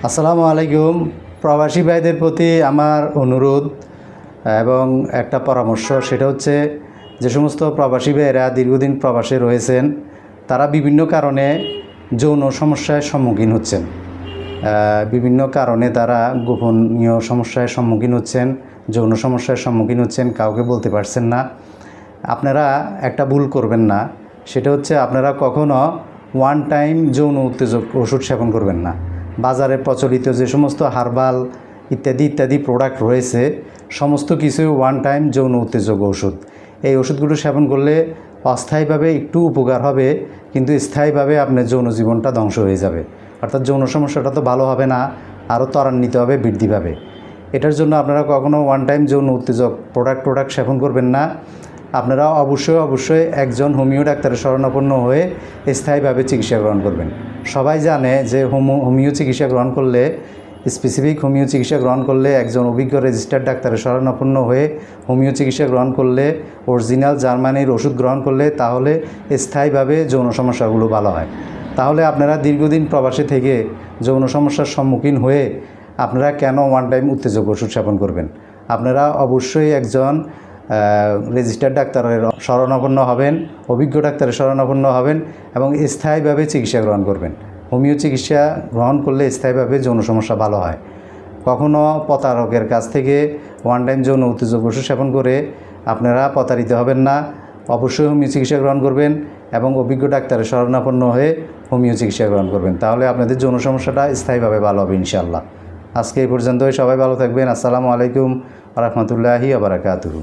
আসসালামু আলাইকুম। প্রবাসী ভাইদের প্রতি আমার অনুরোধ এবং একটা পরামর্শ, সেটা হচ্ছে যে সমস্ত প্রবাসী ভাইয়েরা দীর্ঘদিন প্রবাসে রয়েছেন, তারা বিভিন্ন কারণে যৌন সমস্যার সম্মুখীন হচ্ছেন। বিভিন্ন কারণে তারা গোপনীয় সমস্যার সম্মুখীন হচ্ছেন, যৌন সমস্যার সম্মুখীন হচ্ছেন, কাউকে বলতে পারছেন না। আপনারা একটা ভুল করবেন না, সেটা হচ্ছে আপনারা কখনো ওয়ান টাইম যৌন উত্তেজক ওষুধ সেবন করবেন না। বাজারে প্রচলিত যে সমস্ত হার্বাল ইত্যাদি প্রোডাক্ট রয়েছে, সমস্ত কিছুই ওয়ান টাইম যৌন উত্তেজক ওষুধ। এই ওষুধগুলো সেবন করলে অস্থায়ীভাবে একটু উপকার হবে, কিন্তু স্থায়ীভাবে আপনার যৌন জীবনটা ধ্বংস হয়ে যাবে। অর্থাৎ যৌন সমস্যাটা তো ভালো হবে না, আরও ত্বরান্বিত হবে, বৃদ্ধি পাবে। এটার জন্য আপনারা কখনও ওয়ান টাইম যৌন উত্তেজক প্রোডাক্ট সেবন করবেন না। আপনারা অবশ্যই একজন হোমিও ডাক্তারের শরণাপন্ন হয়ে স্থায়ীভাবে চিকিৎসা গ্রহণ করবেন। সবাই জানে যে হোমিও চিকিৎসা গ্রহণ করলে, স্পেসিফিক হোমিও চিকিৎসা গ্রহণ করলে, একজন অভিজ্ঞ রেজিস্টার্ড ডাক্তারের শরণাপন্ন হয়ে হোমিও চিকিৎসা গ্রহণ করলে, অরিজিনাল জার্মানির ওষুধ গ্রহণ করলে, তাহলে স্থায়ীভাবে যৌন সমস্যাগুলো ভালো হয়। তাহলে আপনারা দীর্ঘদিন প্রবাসে থেকে যৌন সমস্যার সম্মুখীন হয়ে আপনারা কেন ওয়ান টাইম উত্তেজক ওষুধ সেবন করবেন? আপনারা অবশ্যই একজন রেজিস্টার্ড ডাক্তারের শরণাপন্ন হবেন, অভিজ্ঞ ডাক্তারের শরণাপন্ন হবেন এবং স্থায়ীভাবে চিকিৎসা গ্রহণ করবেন। হোমিও চিকিৎসা গ্রহণ করলে স্থায়ীভাবে যৌন সমস্যা ভালো হয়। কখনও প্রতারকের কাছ থেকে ওয়ান টাইম যৌন উত্তেজক ওষুধ সেবন করে আপনারা প্রতারিত হবেন না। অবশ্যই হোমিও চিকিৎসা গ্রহণ করবেন এবং অভিজ্ঞ ডাক্তারের শরণাপন্ন হয়ে হোমিও চিকিৎসা গ্রহণ করবেন। তাহলে আপনাদের যৌন সমস্যাটা স্থায়ীভাবে ভালো হবে ইনশাআল্লাহ। আজকে এই পর্যন্তই। সবাই ভালো থাকবেন। আসসালামু আলাইকুম ওয়া রাহমাতুল্লাহি ওয়া বারাকাতুহু।